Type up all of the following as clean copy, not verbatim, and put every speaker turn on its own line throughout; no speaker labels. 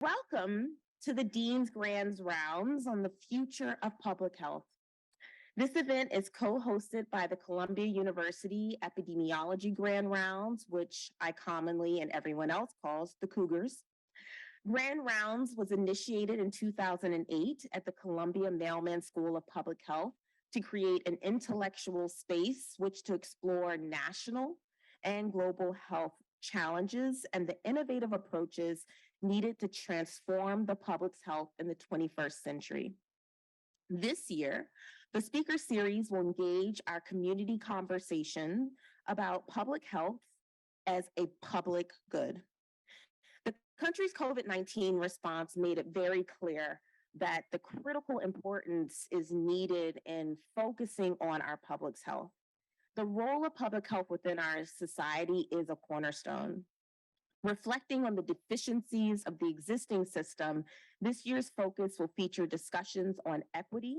Welcome to the Dean's Grand Rounds on the future of public health. This event is co-hosted by the Columbia University Epidemiology Grand Rounds, which I commonly and everyone else calls the Cougars. Grand Rounds was initiated in 2008 at the Columbia Mailman School of Public Health to create an intellectual space which to explore national and global health challenges and the innovative approaches needed to transform the public's health in the 21st century. This year, the speaker series will engage our community conversation about public health as a public good. The country's COVID-19 response made it very clear that the critical importance is needed in focusing on our public's health. The role of public health within our society is a cornerstone. Reflecting on the deficiencies of the existing system, this year's focus will feature discussions on equity,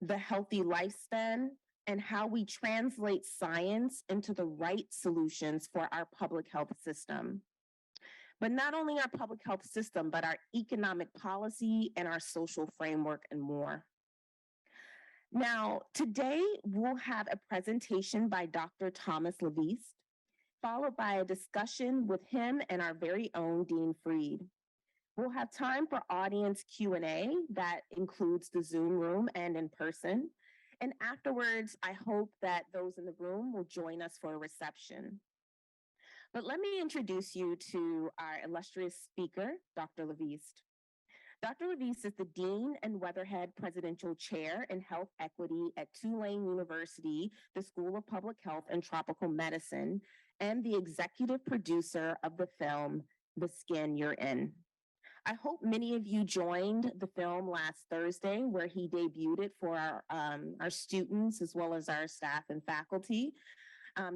the healthy lifespan, and how we translate science into the right solutions for our public health system. But not only our public health system, but our economic policy and our social framework and more. Now, today we'll have a presentation by Dr. Thomas LaVeist, followed by a discussion with him and our very own Dean Freed. We'll have time for audience Q&A that includes the Zoom room and in person. And afterwards, I hope that those in the room will join us for a reception. But let me introduce you to our illustrious speaker, Dr. LaVeist. Dr. LaVeist is the Dean and Weatherhead Presidential Chair in Health Equity at Tulane University, the School of Public Health and Tropical Medicine, and the executive producer of the film, The Skin You're In. I hope many of you joined the film last Thursday, where he debuted it for our students as well as our staff and faculty.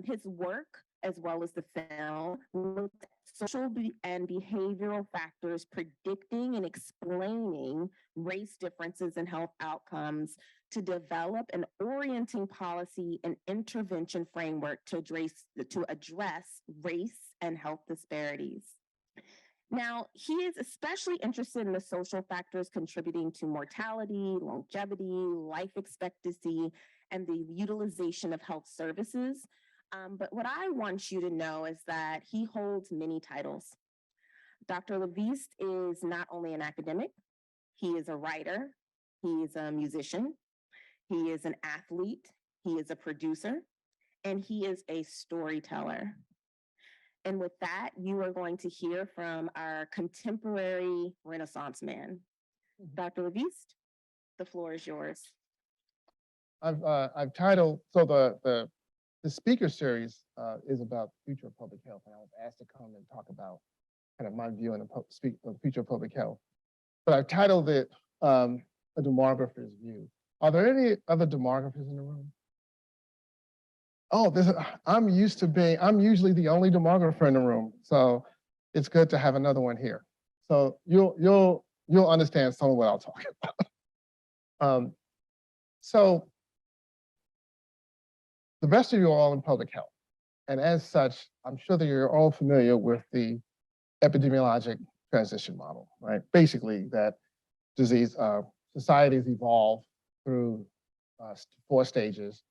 His work, as well as the film, looked at social and behavioral factors predicting and explaining race differences in health outcomes to develop an orienting policy and intervention framework to address race and health disparities. Now, he is especially interested in the social factors contributing to mortality, longevity, life expectancy, and the utilization of health services. But what I want you to know is that he holds many titles. Dr. LaVeist is not only an academic, he is a writer, he is a musician, he is an athlete, he is a producer, and he is a storyteller. And with that, you are going to hear from our contemporary Renaissance man. Dr. LaVeist, the floor is yours.
I've titled, so the speaker series is about the future of public health, and I was asked to come and talk about kind of my view on the future of public health. But I've titled it A Demographer's View. Are there any other demographers in the room? Oh, I'm usually the only demographer in the room, so it's good to have another one here. So you'll understand some of what I'll talk about. So the rest of you are all in public health. And as such, I'm sure that you're all familiar with the epidemiologic transition model, right? Basically, that societies evolve through 4 stages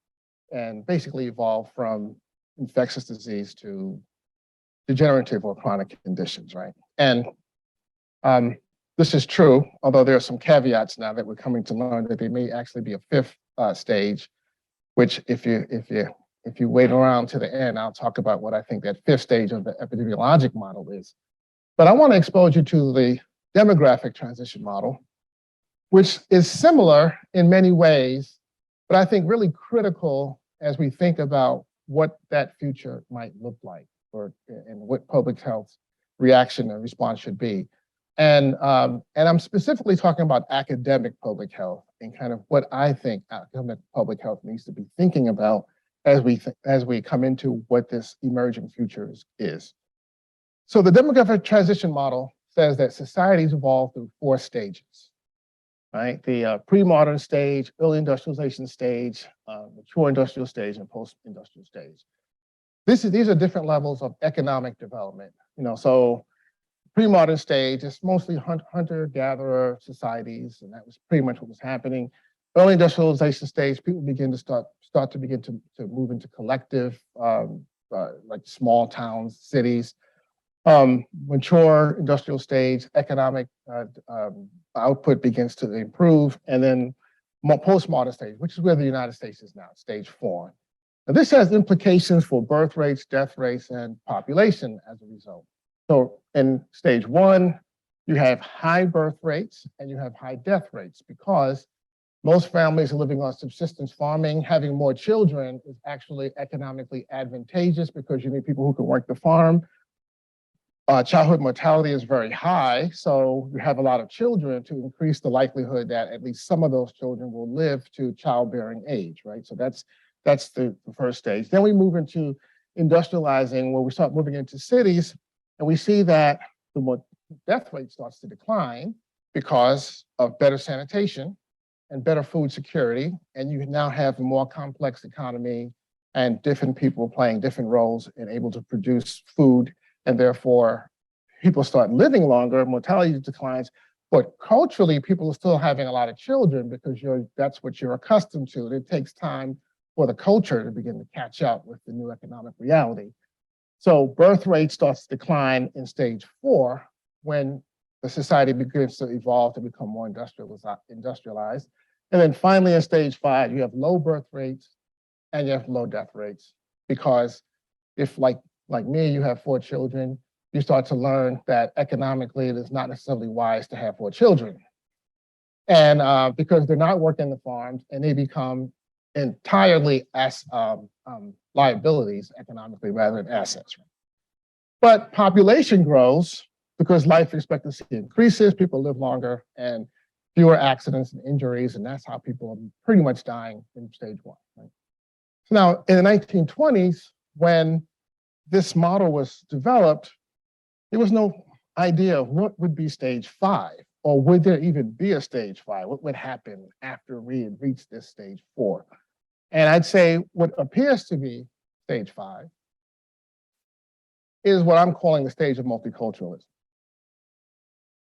and basically evolve from infectious disease to degenerative or chronic conditions, right? And this is true, although there are some caveats now that we're coming to learn that there may actually be a 5th stage, which if you wait around to the end, I'll talk about what I think that 5th stage of the epidemiologic model is. But I want to expose you to the demographic transition model, which is similar in many ways, but I think really critical as we think about what that future might look like and what public health reaction and response should be. And I'm specifically talking about academic public health and kind of what I think academic public health needs to be thinking about as we come into what this emerging future is. So the demographic transition model says that societies evolve through 4 stages, right? The pre-modern stage, early industrialization stage, mature industrial stage, and post-industrial stage. These are different levels of economic development. So pre-modern stage, it's mostly hunter-gatherer societies, and that was pretty much what was happening. Early industrialization stage, people begin to start to move into collective, like small towns, cities. Mature industrial stage, economic output begins to improve, and then postmodern stage, which is where the United States is now, stage 4. Now, this has implications for birth rates, death rates, and population as a result. So in stage 1, you have high birth rates and you have high death rates because most families are living on subsistence farming. Having more children is actually economically advantageous because you need people who can work the farm. Childhood mortality is very high, so you have a lot of children to increase the likelihood that at least some of those children will live to childbearing age, right? So that's the first stage. Then we move into industrializing, where we start moving into cities, and we see that the death rate starts to decline because of better sanitation and better food security, and you now have a more complex economy and different people playing different roles and able to produce food, and therefore people start living longer, mortality declines, but culturally people are still having a lot of children because that's what you're accustomed to. It takes time for the culture to begin to catch up with the new economic reality. So birth rate starts to decline in stage 4 when the society begins to evolve to become more industrialized. And then finally in stage 5, you have low birth rates and you have low death rates, because if like me, you have 4 children, you start to learn that economically it is not necessarily wise to have 4 children. And because they're not working the farms and they become entirely as liabilities economically rather than assets. But population grows because life expectancy increases, people live longer, and fewer accidents and injuries, and that's how people are pretty much dying in stage 1. Right? So now in the 1920s, when this model was developed, there was no idea of what would be stage 5, or would there even be a stage 5? What would happen after we had reached this stage 4? And I'd say what appears to be stage 5 is what I'm calling the stage of multiculturalism.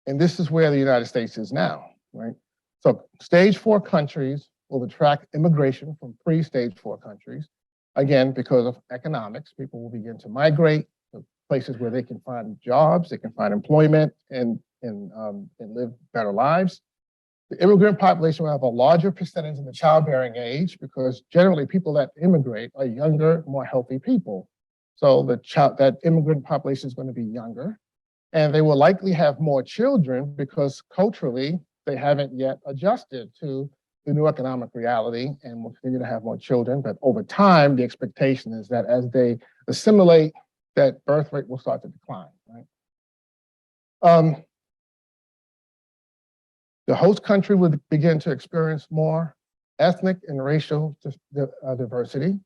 And this is where the United States is now, right? So stage 4 countries will attract immigration from pre-stage 4 countries. Again, because of economics, people will begin to migrate to places where they can find jobs, they can find employment, and live better lives. The immigrant population will have a larger percentage in the childbearing age because generally people that immigrate are younger, more healthy people. So that immigrant population is going to be younger, and they will likely have more children because culturally they haven't yet adjusted to the new economic reality and will continue to have more children. But over time, the expectation is that as they assimilate, that birth rate will start to decline, right? The host country would begin to experience more ethnic and racial diversity,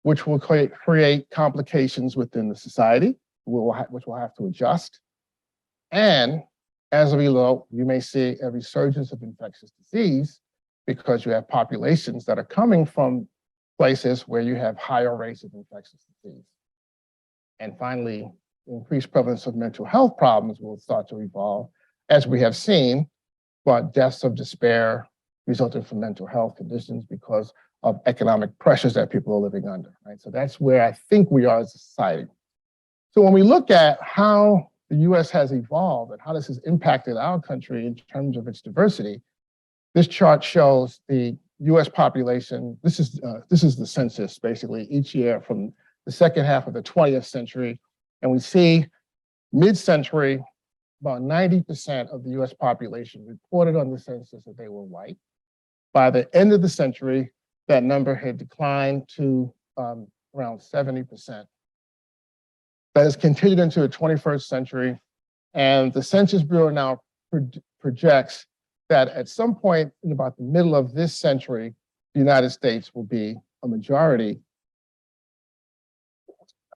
which will create complications within the society, which will have to adjust. And as a result, you may see a resurgence of infectious disease because you have populations that are coming from places where you have higher rates of infectious disease. And finally, increased prevalence of mental health problems will start to evolve, as we have seen, but deaths of despair resulting from mental health conditions because of economic pressures that people are living under, right? So that's where I think we are as a society. So when we look at how the US has evolved and how this has impacted our country in terms of its diversity, this chart shows the US population. This is the census basically each year from the second half of the 20th century. And we see mid-century, about 90% of the US population reported on the census that they were white. By the end of the century, that number had declined to around 70%. That has continued into the 21st century. And the Census Bureau now projects that at some point in about the middle of this century, the United States will be a majority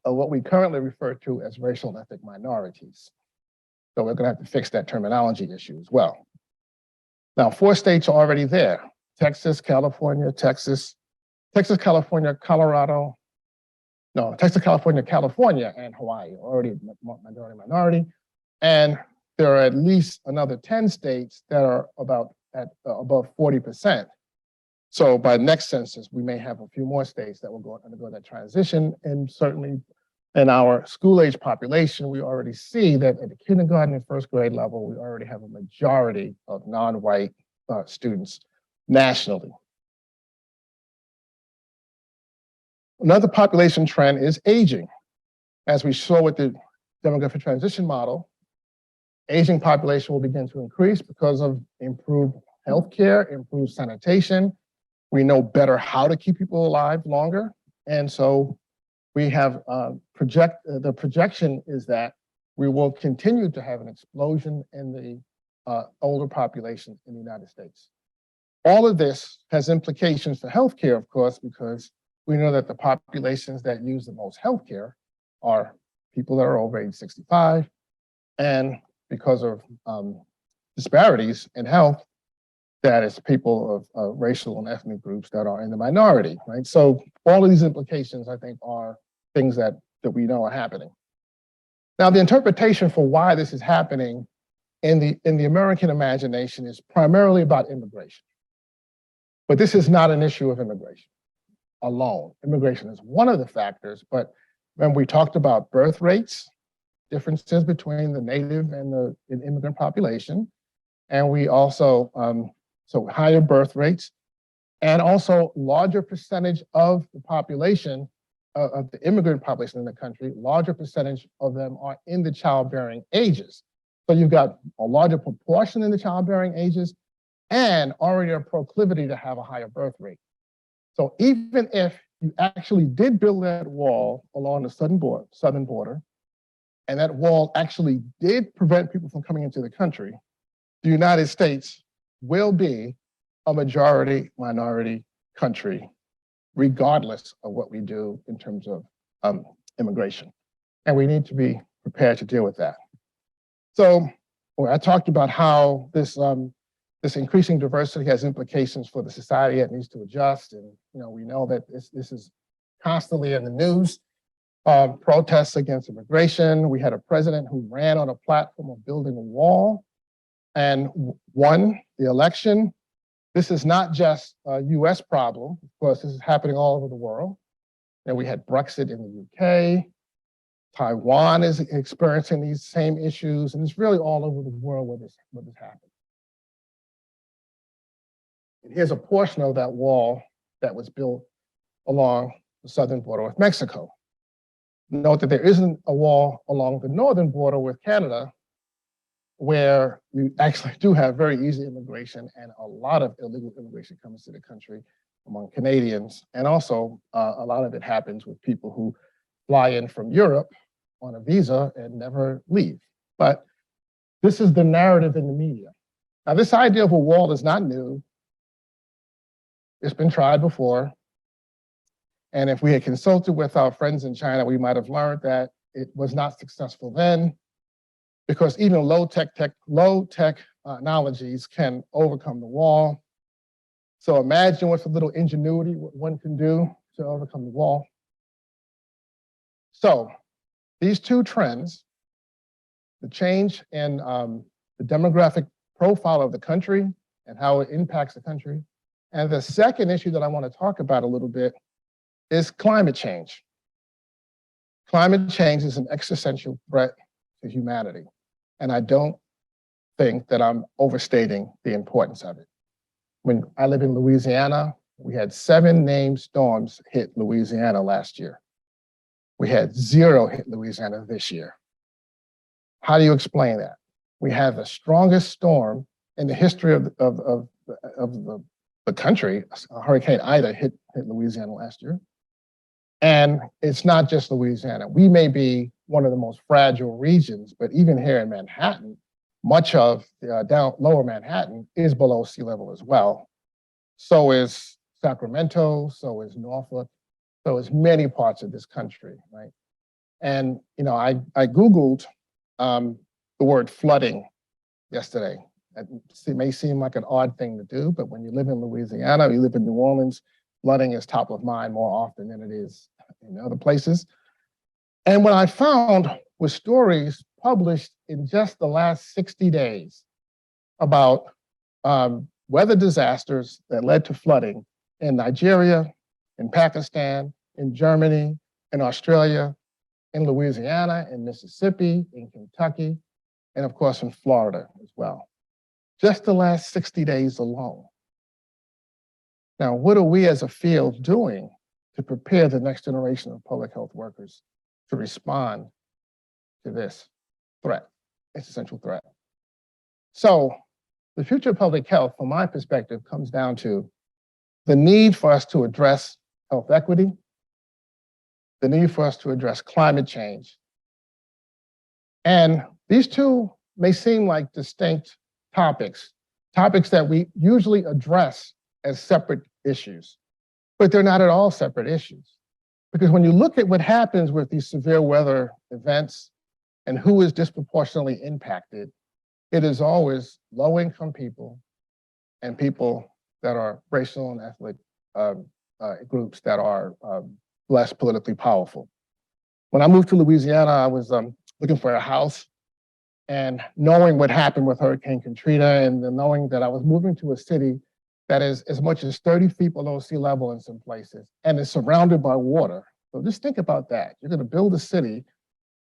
of what we currently refer to as racial and ethnic minorities. So we're going to have to fix that terminology issue as well. Now, 4 states are already there: Texas, California, California, California, and Hawaii, already majority. And there are at least another 10 states that are above 40%. So by next census, we may have a few more states that will undergo that transition. And certainly in our school-age population, we already see that at the kindergarten and first grade level, we already have a majority of non-white students nationally. Another population trend is aging. As we saw with the demographic transition model, aging population will begin to increase because of improved healthcare, improved sanitation. We know better how to keep people alive longer. And so we have the projection is that we will continue to have an explosion in the older population in the United States. All of this has implications for healthcare, of course, because we know that the populations that use the most healthcare are people that are over age 65, and because of disparities in health, that is people of racial and ethnic groups that are in the minority, right? So all of these implications, I think, are things that we know are happening. Now, the interpretation for why this is happening in the American imagination is primarily about immigration. But this is not an issue of immigration alone. Immigration is one of the factors, but when we talked about birth rates, differences between the native and the immigrant population, and we also, so higher birth rates, and also larger percentage of the population, of the immigrant population in the country, larger percentage of them are in the childbearing ages. So you've got a larger proportion in the childbearing ages and already a proclivity to have a higher birth rate. So even if you actually did build that wall along the southern border, and that wall actually did prevent people from coming into the country, the United States will be a majority minority country, regardless of what we do in terms of immigration. And we need to be prepared to deal with that. So I talked about how this increasing diversity has implications for the society that needs to adjust. And we know that this is constantly in the news. Protests against immigration. We had a president who ran on a platform of building a wall and won the election. This is not just a US problem. Of course, this is happening all over the world. And we had Brexit in the UK. Taiwan is experiencing these same issues, and it's really all over the world where this happened. And here's a portion of that wall that was built along the southern border with Mexico. Note that there isn't a wall along the northern border with Canada, where you actually do have very easy immigration, and a lot of illegal immigration comes to the country among Canadians. And also a lot of it happens with people who fly in from Europe on a visa and never leave. But this is the narrative in the media. Now, this idea of a wall is not new. It's been tried before. And if we had consulted with our friends in China, we might have learned that it was not successful then, because even low tech technologies can overcome the wall. So imagine with a little ingenuity what one can do to overcome the wall. So these two trends, the change in the demographic profile of the country and how it impacts the country, and the second issue that I want to talk about a little bit is climate change. Climate change is an existential threat to humanity, and I don't think that I'm overstating the importance of it. When I live in Louisiana, we had 7 named storms hit Louisiana last year. We had 0 hit Louisiana this year. How do you explain that? We have the strongest storm in the history of the country. Hurricane Ida hit Louisiana last year. And it's not just Louisiana. We may be one of the most fragile regions, but even here in Manhattan, much of lower Manhattan is below sea level as well. So is Sacramento, so is Norfolk, so is many parts of this country, right? And I Googled the word flooding yesterday. It may seem like an odd thing to do, but when you live in Louisiana, you live in New Orleans, flooding is top of mind more often than it is in other places. And what I found was stories published in just the last 60 days about weather disasters that led to flooding in Nigeria, in Pakistan, in Germany, in Australia, in Louisiana, in Mississippi, in Kentucky, and of course in Florida as well. Just the last 60 days alone. Now, what are we as a field doing to prepare the next generation of public health workers to respond to this threat, existential threat? So the future of public health, from my perspective, comes down to the need for us to address health equity, the need for us to address climate change. And these two may seem like distinct topics that we usually address as separate issues, but they're not at all separate issues. Because when you look at what happens with these severe weather events and who is disproportionately impacted, it is always low-income people and people that are racial and ethnic groups that are less politically powerful. When I moved to Louisiana, I was looking for a house, and knowing what happened with Hurricane Katrina and knowing that I was moving to a city that is as much as 30 feet below sea level in some places and is surrounded by water. So just think about that. You're going to build a city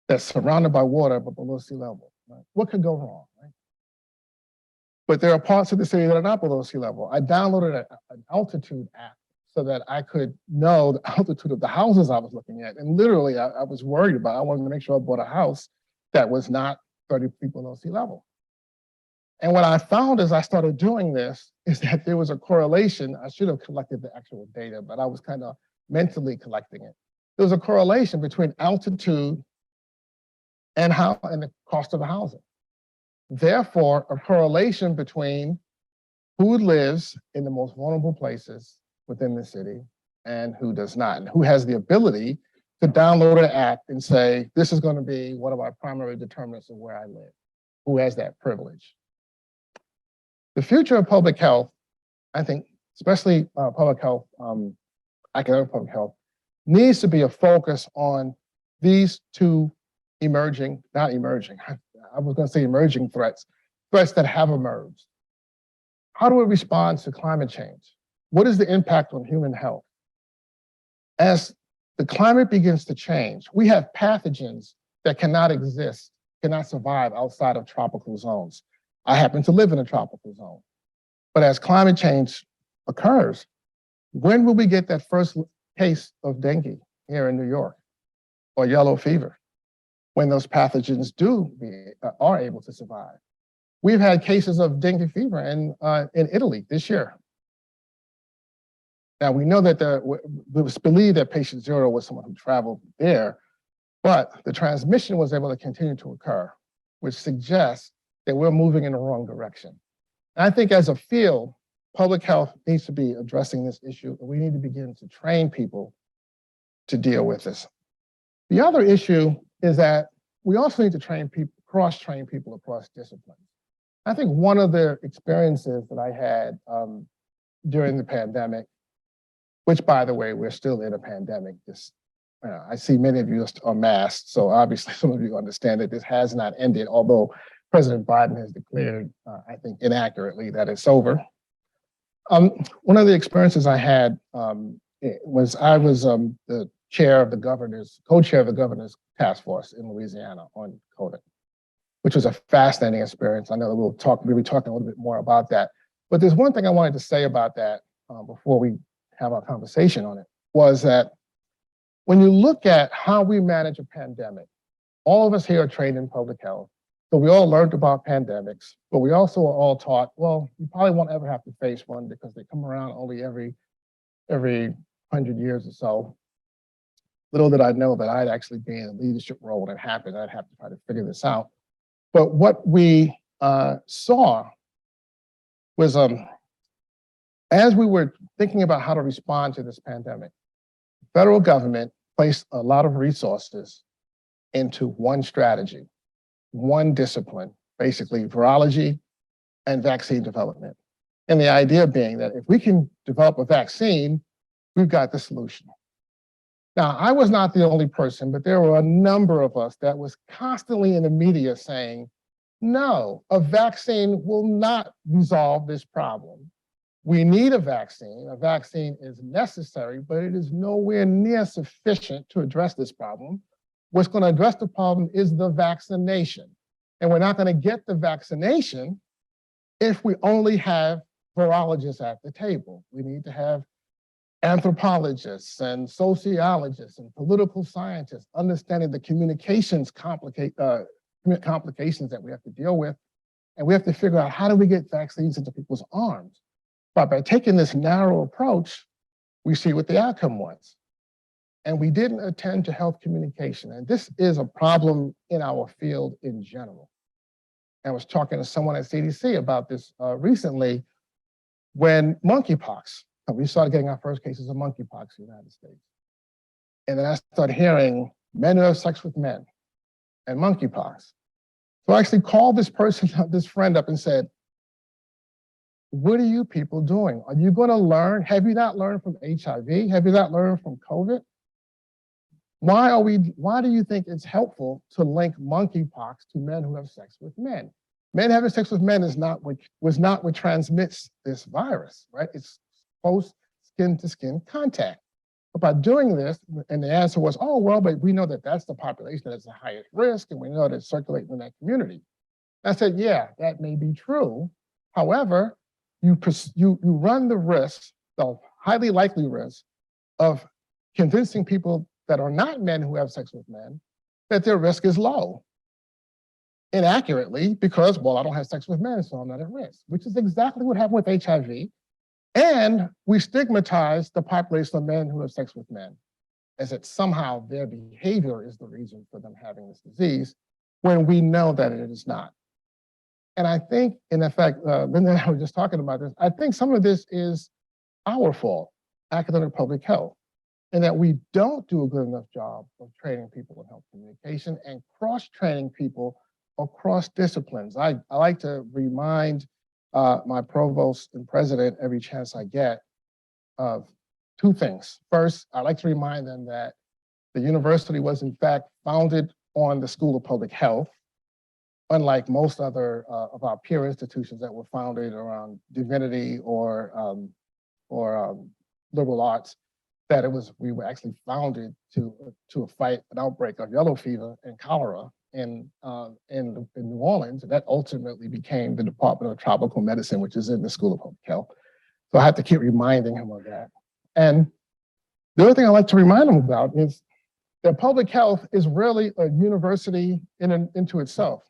that's surrounded by water but below sea level. Right? What could go wrong? Right? But there are parts of the city that are not below sea level. I downloaded an altitude app so that I could know the altitude of the houses I was looking at. And literally, I was worried about, I wanted to make sure I bought a house that was not 30 feet below sea level. And what I found as I started doing this is that there was a correlation. I should have collected the actual data, but I was kind of mentally collecting it. There was a correlation between altitude and the cost of the housing. Therefore, a correlation between who lives in the most vulnerable places within the city and who does not, and who has the ability to download an app and say, this is going to be one of our primary determinants of where I live, who has that privilege. The future of public health, I think, especially public health, academic public health, needs to be a focus on these two emerging, not emerging, I was going to say emerging threats that have emerged. How do we respond to climate change? What is the impact on human health? As the climate begins to change, we have pathogens that cannot exist, cannot survive outside of tropical zones. I happen to live in a tropical zone. But as climate change occurs, when will we get that first case of dengue here in New York or yellow fever? When those pathogens are able to survive. We've had cases of dengue fever in Italy this year. Now we know that it was believed that patient zero was someone who traveled there, but the transmission was able to continue to occur, which suggests that we're moving in the wrong direction. And I think as a field, public health needs to be addressing this issue, and we need to begin to train people to deal with this. The other issue is that we also need to train people, cross-train people across disciplines. I think one of the experiences that I had during the pandemic, which by the way, we're still in a pandemic. I see many of you are masked, so obviously some of you understand that this has not ended, although President Biden has declared, I think inaccurately, that it's over. One of the experiences I had was I was the co-chair of the governor's task force in Louisiana on COVID, which was a fascinating experience. I know we'll be talking a little bit more about that. But there's one thing I wanted to say about that before we have our conversation on it, was that when you look at how we manage a pandemic, all of us here are trained in public health. So we all learned about pandemics, but we also are all taught, well, you probably won't ever have to face one because they come around only every 100 years or so. Little did I know that I'd actually be in a leadership role when it happened. I'd have to try to figure this out. But what we saw was, as we were thinking about how to respond to this pandemic, the federal government placed a lot of resources into one strategy, one discipline, basically virology and vaccine development. And the idea being that if we can develop a vaccine, we've got the solution. Now, I was not the only person, but there were a number of us that was constantly in the media saying, no, a vaccine will not resolve this problem. We need a vaccine. A vaccine is necessary, but it is nowhere near sufficient to address this problem. What's going to address the problem is the vaccination. And we're not going to get the vaccination if we only have virologists at the table. We need to have anthropologists and sociologists and political scientists understanding the communications complications that we have to deal with. And we have to figure out, how do we get vaccines into people's arms? But by taking this narrow approach, we see what the outcome was. And we didn't attend to health communication. And this is a problem in our field in general. I was talking to someone at CDC about this recently, when monkeypox, we started getting our first cases of monkeypox in the United States. And then I started hearing men who have sex with men and monkeypox. So I actually called this person, this friend up and said, what are you people doing? Are you going to learn? Have you not learned from HIV? Have you not learned from COVID? Why do you think it's helpful to link monkeypox to men who have sex with men? Men having sex with men was not what transmits this virus, right? It's close skin-to-skin contact. But by doing this, and the answer was, oh, well, but we know that that's the population that's the highest risk, and we know that it's circulating in that community. I said, yeah, that may be true. However, you run the risk, the highly likely risk, of convincing people that are not men who have sex with men that their risk is low. Inaccurately, because, well, I don't have sex with men, so I'm not at risk, which is exactly what happened with HIV. And we stigmatize the population of men who have sex with men as that somehow their behavior is the reason for them having this disease, when we know that it is not. And I think, in effect, Linda and I were just talking about this, I think some of this is our fault, academic public health, and that we don't do a good enough job of training people in health communication and cross-training people across disciplines. I like to remind my provost and president every chance I get of two things. First, I like to remind them that the university was in fact founded on the School of Public Health, unlike most other of our peer institutions that were founded around divinity or liberal arts, that we were actually founded to fight an outbreak of yellow fever and cholera in New Orleans. And that ultimately became the Department of Tropical Medicine, which is in the School of Public Health. So I have to keep reminding him of that. And the other thing I like to remind him about is that public health is really a university into itself.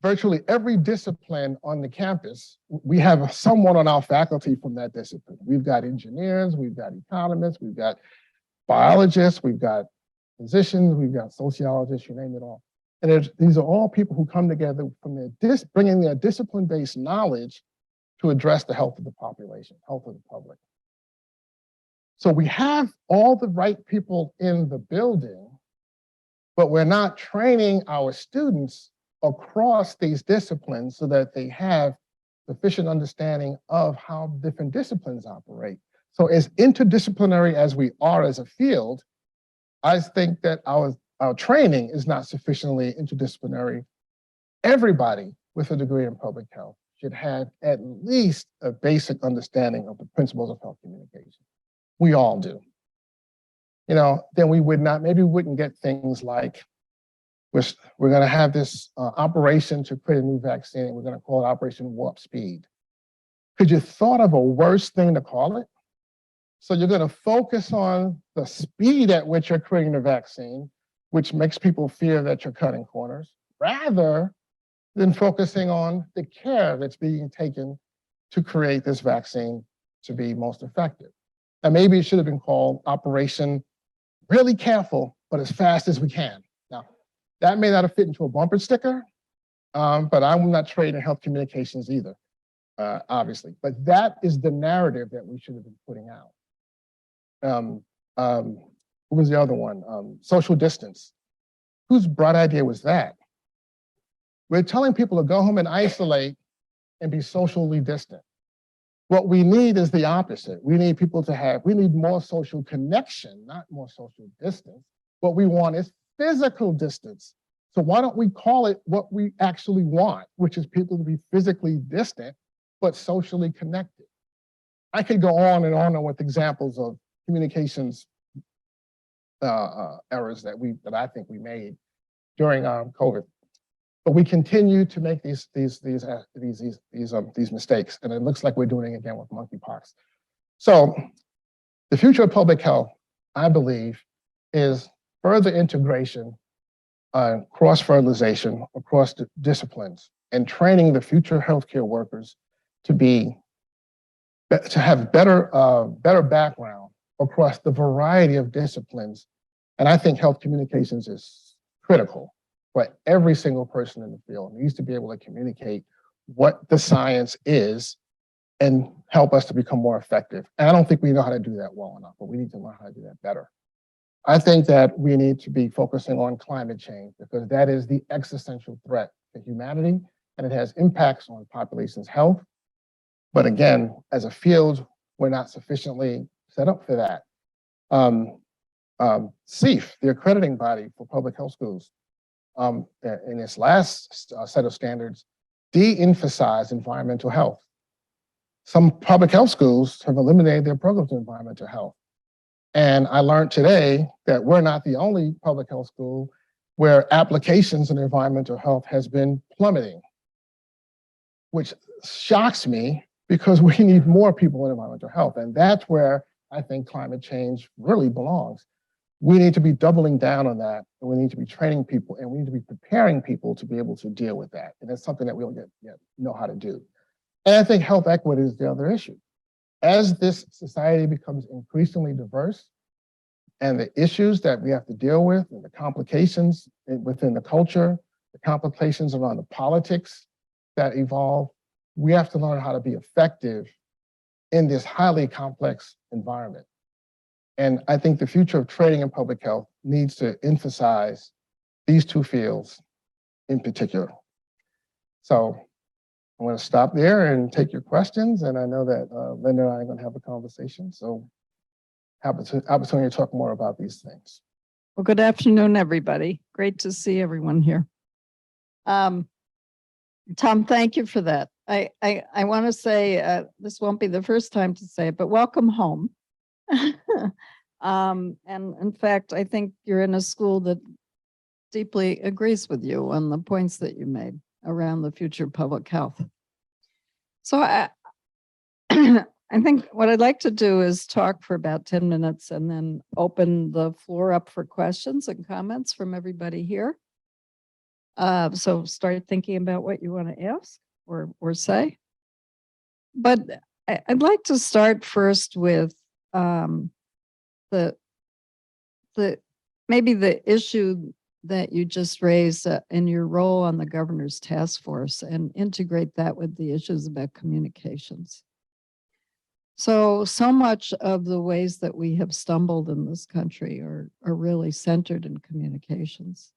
Virtually every discipline on the campus, we have someone on our faculty from that discipline. We've got engineers, we've got economists, we've got biologists, we've got physicians, we've got sociologists, you name it all. And these are all people who come together from bringing their discipline-based knowledge to address the health of the population, health of the public. So we have all the right people in the building, but we're not training our students across these disciplines so that they have sufficient understanding of how different disciplines operate. So as interdisciplinary as we are as a field, I think that our training is not sufficiently interdisciplinary. Everybody with a degree in public health should have at least a basic understanding of the principles of health communication. We all do. You know, then we maybe we wouldn't get things like, we're going to have this operation to create a new vaccine. We're going to call it Operation Warp Speed. Could you thought of a worse thing to call it? So you're going to focus on the speed at which you're creating the vaccine, which makes people fear that you're cutting corners, rather than focusing on the care that's being taken to create this vaccine to be most effective. And maybe it should have been called Operation Really Careful, but as fast as we can. Now, that may not have fit into a bumper sticker, but I'm not trained in health communications either, obviously. But that is the narrative that we should have been putting out. What was the other one? Social distance. Whose bright idea was that? We're telling people to go home and isolate and be socially distant. What we need is the opposite. We need people to have, we need more social connection, not more social distance. What we want is physical distance. So why don't we call it what we actually want, which is people to be physically distant, but socially connected. I could go on and on with examples of communications errors that I think we made during COVID. But we continue to make these mistakes, and it looks like we're doing it again with monkeypox. So the future of public health, I believe, is further integration, cross-fertilization across disciplines, and training the future healthcare workers to have better background across the variety of disciplines. And I think health communications is critical for every single person in the field. Needs to be able to communicate what the science is and help us to become more effective. And I don't think we know how to do that well enough, but we need to learn how to do that better. I think that we need to be focusing on climate change because that is the existential threat to humanity, and it has impacts on population's health. But again, as a field, we're not sufficiently set up for that. CEF, the accrediting body for public health schools, in its last set of standards, de-emphasized environmental health. Some public health schools have eliminated their programs in environmental health. And I learned today that we're not the only public health school where applications in environmental health has been plummeting, which shocks me because we need more people in environmental health. And that's where I think climate change really belongs. We need to be doubling down on that, and we need to be training people, and we need to be preparing people to be able to deal with that. And that's something that we don't yet know how to do. And I think health equity is the other issue. As this society becomes increasingly diverse, and the issues that we have to deal with, and the complications within the culture, the complications around the politics that evolve, we have to learn how to be effective in this highly complex environment. And I think the future of training in public health needs to emphasize these two fields in particular. So I'm going to stop there and take your questions. And I know that Linda and I are going to have a conversation. So opportunity to talk more about these things.
Well, good afternoon, everybody. Great to see everyone here. Tom, thank you for that. I want to say, this won't be the first time to say it, but welcome home. And in fact, I think you're in a school that deeply agrees with you on the points that you made around the future of public health. So I think what I'd like to do is talk for about 10 minutes and then open the floor up for questions and comments from everybody here. So start thinking about what you want to ask or say. But I'd like to start first with maybe the issue that you just raised in your role on the governor's task force and integrate that with the issues about communications. So much of the ways that we have stumbled in this country are really centered in communications,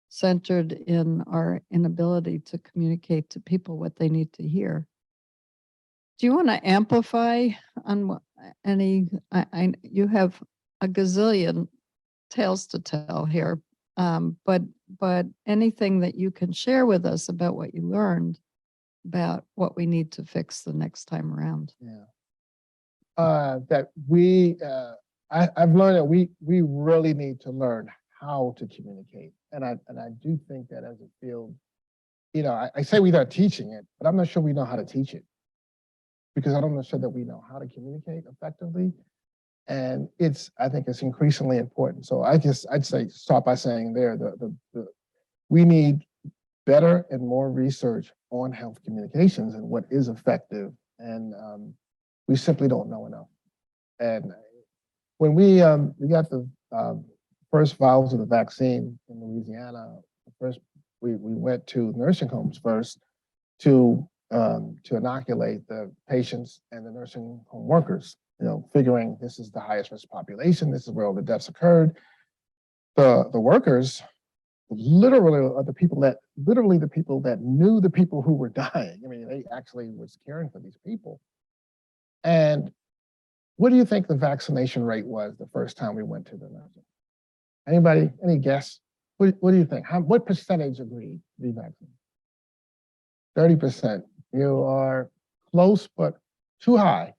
centered in our inability to communicate to people what they need to hear. Do you want to amplify on any, you have a gazillion tales to tell here, but anything that you can share with us about what you learned about what we need to fix the next time around?
Yeah. That I've learned that we really need to learn how to communicate. And I do think that as a field, you know, I say we're not teaching it, but I'm not sure we know how to teach it because I'm not sure that we know how to communicate effectively. And I think it's increasingly important. So I'd say start by saying there, we need better and more research on health communications and what is effective. And we simply don't know enough. And when we got the first vials of the vaccine in Louisiana, we went to nursing homes first to inoculate the patients and the nursing home workers, you know, figuring this is the highest risk population, this is where all the deaths occurred. The workers literally are the people that knew the people who were dying. I mean, they actually was caring for these people. And what do you think the vaccination rate was the first time we went to the nursing? Anybody, any guess? What do you think? What percentage agreed to be vaccinated? 30%. You are close, but too high.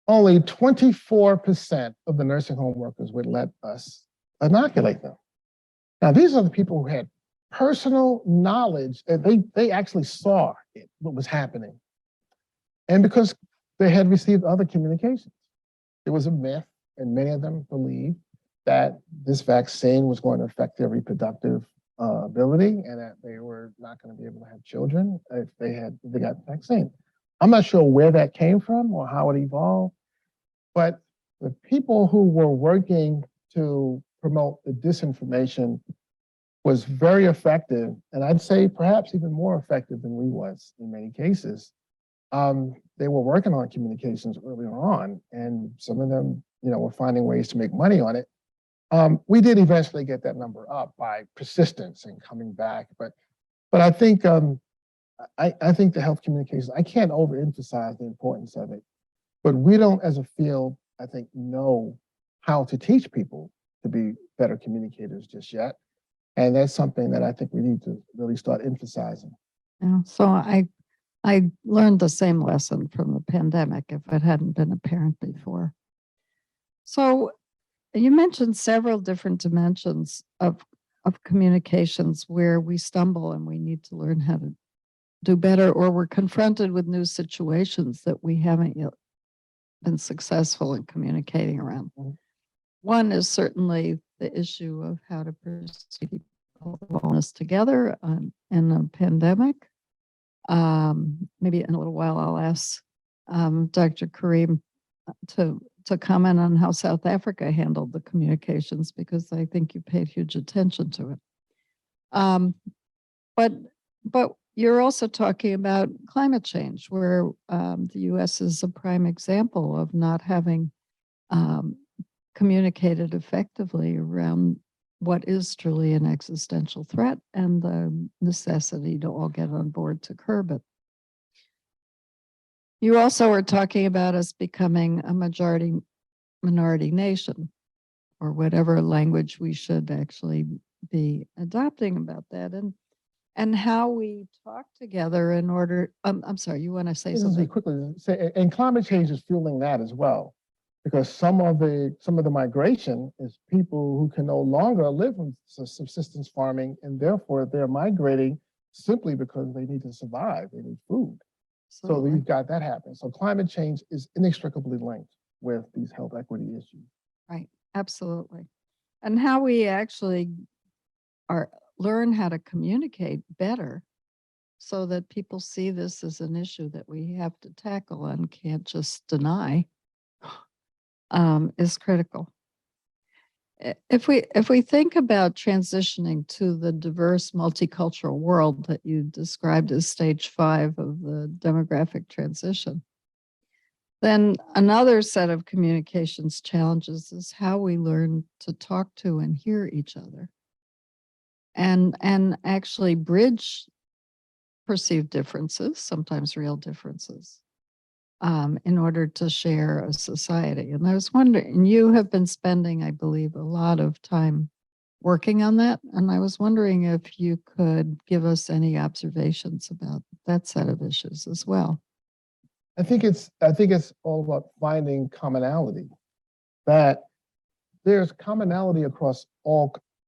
Only 24% of the nursing home workers would let us inoculate them. Now, these are the people who had personal knowledge, and they actually saw it, what was happening. And because they had received other communications. It was a myth, and many of them believed that this vaccine was going to affect their reproductive ability and that they were not going to be able to have children if they got the vaccine. I'm not sure where that came from or how it evolved, but the people who were working to promote the disinformation was very effective, and I'd say perhaps even more effective than we was in many cases. They were working on communications earlier on, and some of them, were finding ways to make money on it. We did eventually get that number up by persistence and coming back, but I think I think the health communications, I can't overemphasize the importance of it, but we don't, as a field, I think, know how to teach people to be better communicators just yet. And that's something that I think we need to really start emphasizing.
Yeah, so I learned the same lesson from the pandemic if it hadn't been apparent before. So you mentioned several different dimensions of communications where we stumble and we need to learn how to do better, or we're confronted with new situations that we haven't yet been successful in communicating around.
Mhm.
One is certainly the issue of how to perceive people wellness together in a pandemic. Maybe in a little while I'll ask Dr. Kareem to comment on how South Africa handled the communications, because I think you paid huge attention to it. But you're also talking about climate change, where the U.S. is a prime example of not having communicated effectively around what is truly an existential threat and the necessity to all get on board to curb it. You also are talking about us becoming a minority nation, or whatever language we should actually be adopting about that, and how we talk together in order. I'm sorry, you want to say something?
Quickly say, and climate change is fueling that as well, because some of the migration is people who can no longer live in subsistence farming, and therefore they're migrating simply because they need to survive. They need food. So we've got that happening. So climate change is inextricably linked with these health equity issues.
Right, absolutely. And how we actually learn how to communicate better so that people see this as an issue that we have to tackle and can't just deny is critical. If we think about transitioning to the diverse multicultural world that you described as stage 5 of the demographic transition, then another set of communications challenges is how we learn to talk to and hear each other, and actually bridge perceived differences, sometimes real differences, in order to share a society. And I was wondering, you have been spending, I believe, a lot of time working on that. And I was wondering if you could give us any observations about that set of issues as well.
I think it's all about finding commonality, that there's commonality across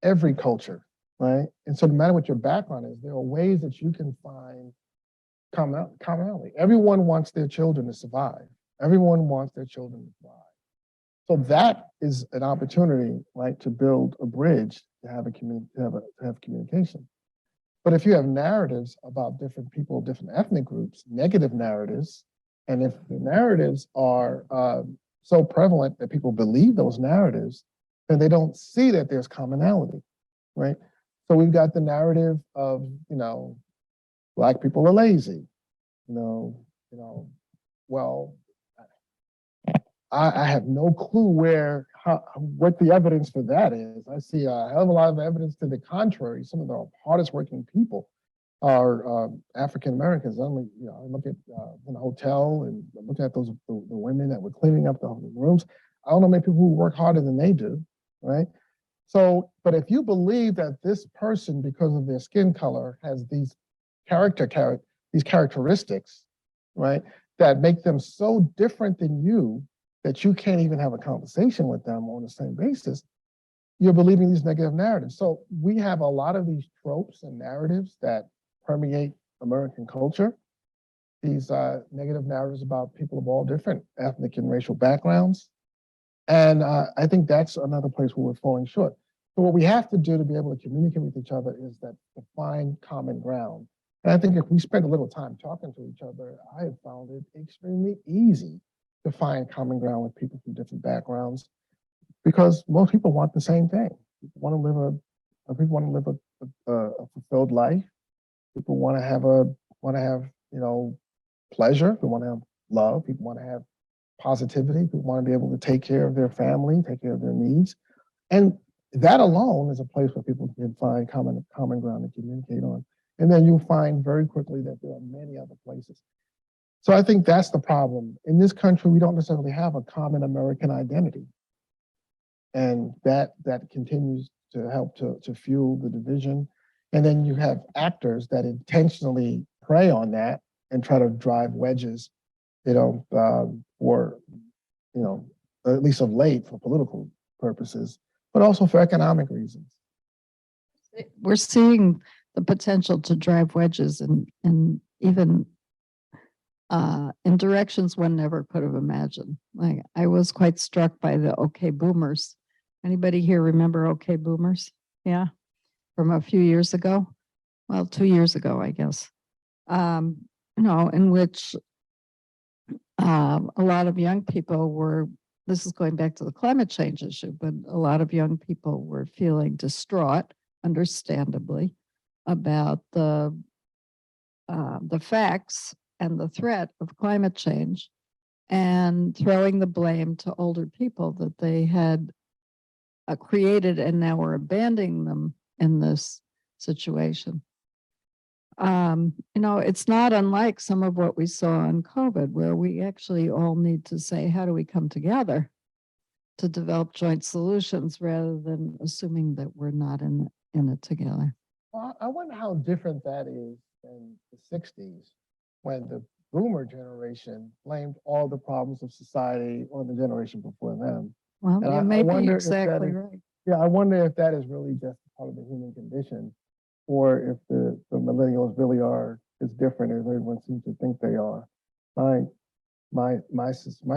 every culture, right? And so no matter what your background is, there are ways that you can find commonality. Everyone wants their children to survive. Everyone wants their children to thrive. So that is an opportunity, right, to build a bridge to have communication. But if you have narratives about different people, different ethnic groups, negative narratives, and if the narratives are so prevalent that people believe those narratives, then they don't see that there's commonality, right? So we've got the narrative of, Black people are lazy, well, I have no clue what the evidence for that is. I see a hell of a lot of evidence to the contrary. Some of the hardest working people are African Americans. I look at in a hotel and looking at the women that were cleaning up the rooms. I don't know many people who work harder than they do, right? So, but if you believe that this person, because of their skin color, has these characteristics, right, that make them so different than you that you can't even have a conversation with them on the same basis, you're believing these negative narratives. So we have a lot of these tropes and narratives that permeate American culture. These negative narratives about people of all different ethnic and racial backgrounds. And I think that's another place where we're falling short. So what we have to do to be able to communicate with each other is that to find common ground. And I think if we spend a little time talking to each other, I have found it extremely easy to find common ground with people from different backgrounds, because most people want the same thing. People want to live a fulfilled life. People want to have pleasure. People want to have love. People want to have positivity. People want to be able to take care of their family, take care of their needs. And that alone is a place where people can find common ground to communicate on. And then you'll find very quickly that there are many other places. So I think that's the problem. In this country, we don't necessarily have a common American identity. And that continues to help to fuel the division. And then you have actors that intentionally prey on that and try to drive wedges, for, at least of late, for political purposes, but also for economic reasons.
We're seeing the potential to drive wedges and even in directions one never could have imagined. Like, I was quite struck by the OK Boomers. Anybody here remember OK Boomers? Yeah, from a few years ago. Well, 2 years ago, I guess. In which a lot of young people were, this is going back to the climate change issue, but a lot of young people were feeling distraught, understandably, about the facts and the threat of climate change, and throwing the blame to older people that they had created and now were abandoning them in this situation. It's not unlike some of what we saw in COVID, where we actually all need to say, how do we come together to develop joint solutions rather than assuming that we're not in it together?
Well, I wonder how different that is in the 60s, when the boomer generation blamed all the problems of society on the generation before them.
Well,
And
you may be exactly right.
Yeah, I wonder if that is really just part of the human condition, or if the millennials really are as different as everyone seems to think they are. My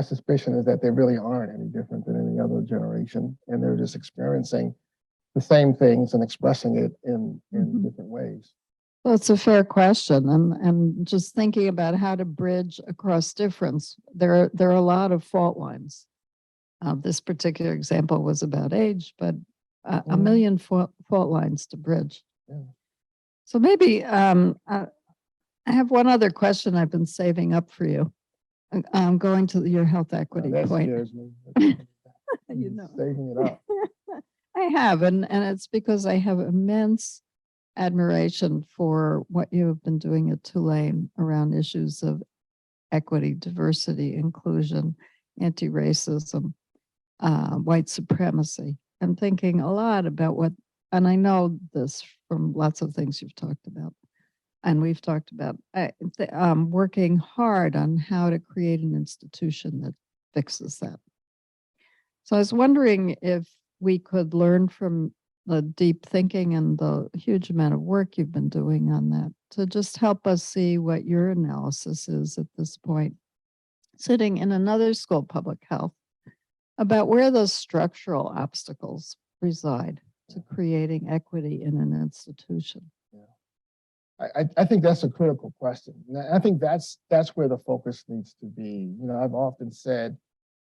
suspicion is that they really aren't any different than any other generation, and they're just experiencing the same things and expressing it in different ways.
Well, it's a fair question. I'm just thinking about how to bridge across difference. There are a lot of fault lines. This particular example was about age, but a million fault lines to bridge.
Yeah.
So maybe I have one other question I've been saving up for you. I'm going to your health equity
That
point.
scares me. Saving it up.
I have, and it's because I have immense admiration for what you have been doing at Tulane around issues of equity, diversity, inclusion, anti-racism, white supremacy. I'm thinking a lot about and I know this from lots of things you've talked about, and we've talked about, working hard on how to create an institution that fixes that. So I was wondering if we could learn from the deep thinking and the huge amount of work you've been doing on that to just help us see what your analysis is at this point, sitting in another school, public health, about where those structural obstacles reside to creating equity in an institution.
I think that's a critical question. And I think that's where the focus needs to be. I've often said,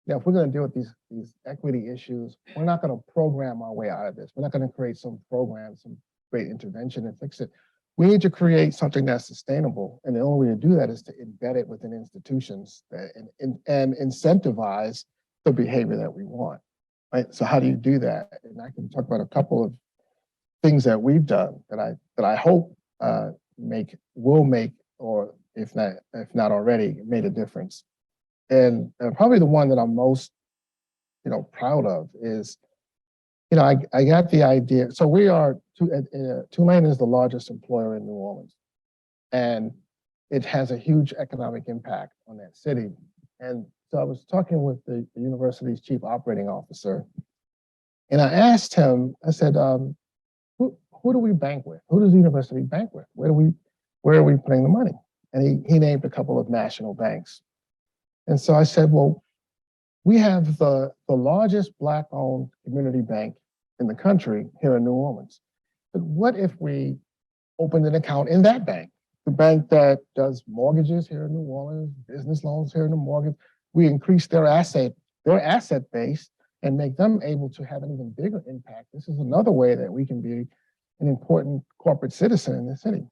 if we're going to deal with these equity issues, we're not going to program our way out of this. We're not going to create some program, some great intervention and fix it. We need to create something that's sustainable. And the only way to do that is to embed it within institutions and incentivize the behavior that we want. Right? So how do you do that? And I can talk about a couple of things that we've done that I hope will make, or if not already, made a difference. And probably the one that I'm most, proud of is, I got the idea. So we are, Tulane is the largest employer in New Orleans, and it has a huge economic impact on that city. And so I was talking with the university's chief operating officer, and I asked him, I said, who do we bank with? Who does the university bank with? Where are we putting the money? And he named a couple of national banks. And so I said, well, we have the largest Black-owned community bank in the country here in New Orleans. But what if we opened an account in that bank? The bank that does mortgages here in New Orleans, business loans here in the mortgage, we increase their asset base and make them able to have an even bigger impact. This is another way that we can be an important corporate citizen in the city.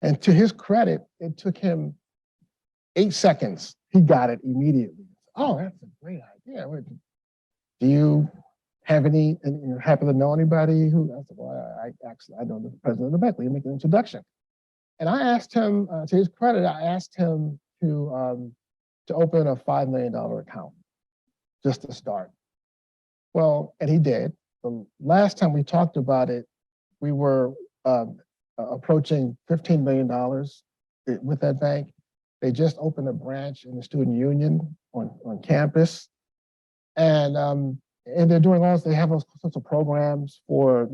And to his credit, it took him 8 seconds. He got it immediately. Oh, that's a great idea. Do you have any, and you happen to know anybody who? I said, well, I know the president of the bank. Will you make an introduction? And I asked him, to his credit, I asked him to open a $5 million account just to start. Well, and he did. The last time we talked about it, we were approaching $15 million with that bank. They just opened a branch in the student union on campus. And they're doing they have all sorts of programs for,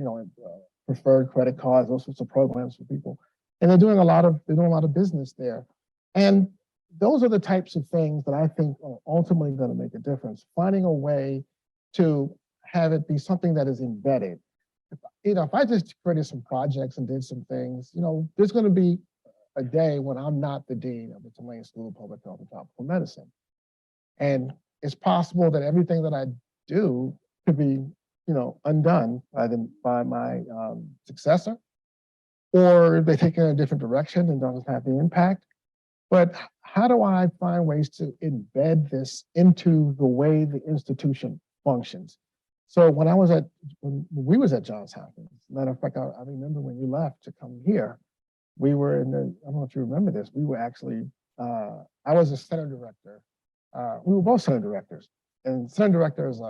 preferred credit cards, those sorts of programs for people. And they're doing a lot of business there. And those are the types of things that I think are ultimately going to make a difference. Finding a way to have it be something that is embedded. If I just created some projects and did some things, there's going to be a day when I'm not the dean of the Tulane School of Public Health and Tropical Medicine. And it's possible that everything that I do could be, undone by my successor, or they take it in a different direction and doesn't have the impact. But how do I find ways to embed this into the way the institution functions? So when we was at Johns Hopkins, matter of fact, I remember when you left to come here, we were I don't know if you remember this, we were actually, I was a center director. We were both center directors. And center directors,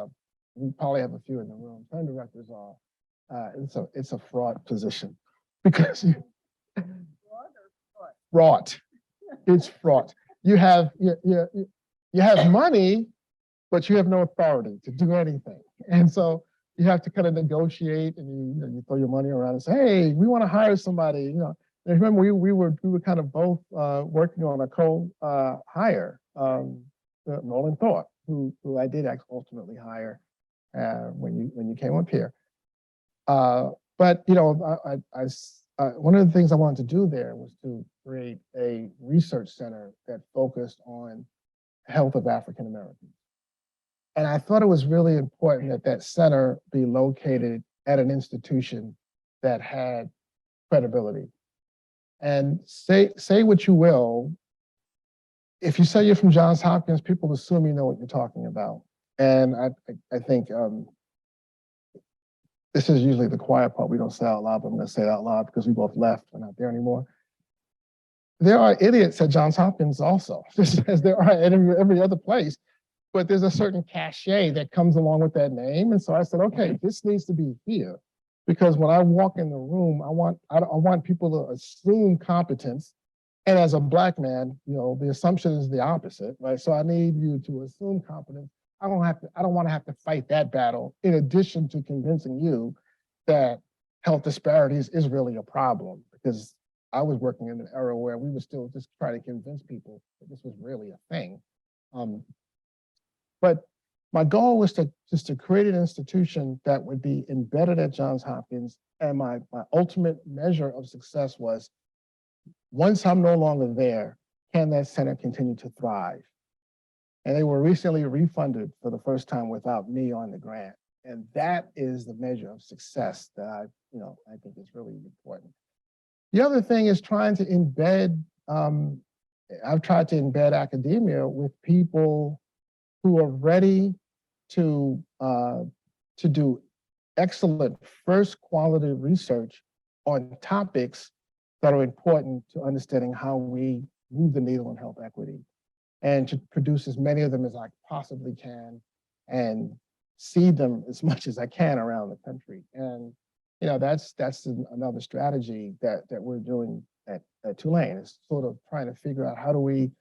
we probably have a few in the room. Center directors are, it's a fraught position because fraught. It's fraught. You have money, but you have no authority to do anything. And so you have to kind of negotiate, and you throw your money around and say, "Hey, we want to hire somebody." And remember, we were kind of both working on a co-hire, Nolan Thorpe, who I did ultimately hire when you came up here. But one of the things I wanted to do there was to create a research center that focused on health of African Americans. And I thought it was really important that that center be located at an institution that had credibility. And say what you will, if you say you're from Johns Hopkins, people assume you know what you're talking about. And I think this is usually the quiet part we don't say out loud, but I'm going to say it out loud because we both left. We're not there anymore. There are idiots at Johns Hopkins also, just as there are at every other place. But there's a certain cachet that comes along with that name. And so I said, okay, this needs to be here. Because when I walk in the room, I want people to assume competence. And as a Black man, the assumption is the opposite, right? So I need you to assume competence. I don't want to have to fight that battle in addition to convincing you that health disparities is really a problem, because I was working in an era where we were still just trying to convince people that this was really a thing. But my goal was just to create an institution that would be embedded at Johns Hopkins. And my ultimate measure of success was, once I'm no longer there, can that center continue to thrive? And they were recently refunded for the first time without me on the grant. And that is the measure of success that I think is really important. The other thing is trying to embed, I've tried to embed academia with people who are ready to do excellent first quality research on topics that are important to understanding how we move the needle in health equity, and to produce as many of them as I possibly can and seed them as much as I can around the country. And that's another strategy that we're doing at Tulane, is sort of trying to figure out how do we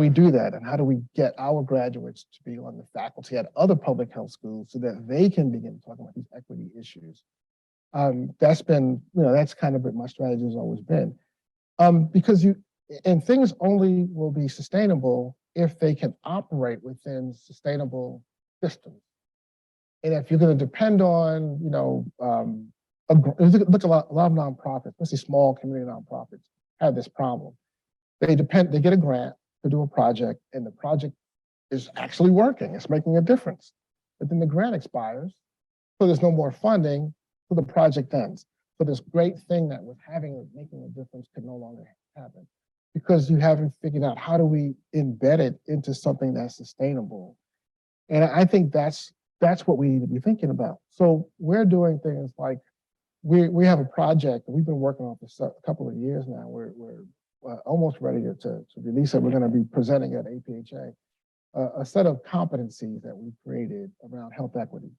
do that, and how do we get our graduates to be on the faculty at other public health schools so that they can begin talking about these equity issues. That's been, that's kind of what my strategy has always been. Because things only will be sustainable if they can operate within sustainable systems. And if you're going to depend on, look at a lot of nonprofits, especially small community nonprofits, have this problem. They get a grant to do a project, and the project is actually working. It's making a difference. But then the grant expires, so there's no more funding, so the project ends. So this great thing that was making a difference could no longer happen, because you haven't figured out how do we embed it into something that's sustainable. And I think that's what we need to be thinking about. So we're doing things like, we have a project that we've been working on for a couple of years now. We're almost ready to release it. We're going to be presenting at APHA a set of competencies that we've created around health equity.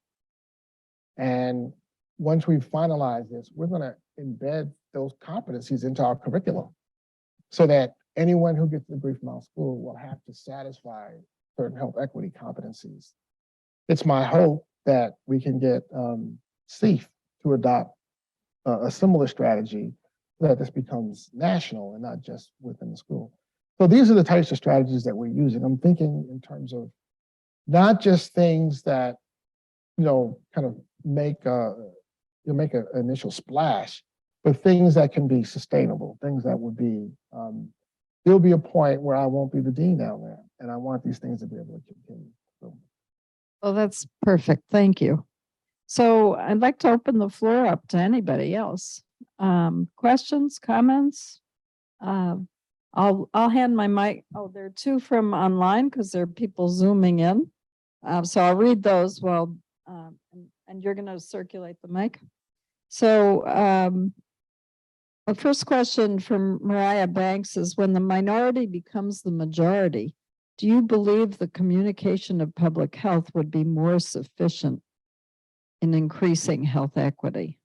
And once we've finalized this, we're going to embed those competencies into our curriculum, so that anyone who gets a degree from our school will have to satisfy certain health equity competencies. It's my hope that we can get CEEF to adopt a similar strategy, so that this becomes national and not just within the school. So these are the types of strategies that we're using. I'm thinking in terms of not just things that, kind of make an initial splash, but things that can be sustainable, things that would be, there'll be a point where I won't be the dean down there, and I want these things to be able to continue. So.
Well, that's perfect. Thank you. So I'd like to open the floor up to anybody else. Questions, comments? I'll hand my mic. Oh, there are two from online because there are people zooming in. So I'll read those while, and you're going to circulate the mic. So the first question from Mariah Banks is, when the minority becomes the majority, do you believe the communication of public health would be more sufficient in increasing health equity?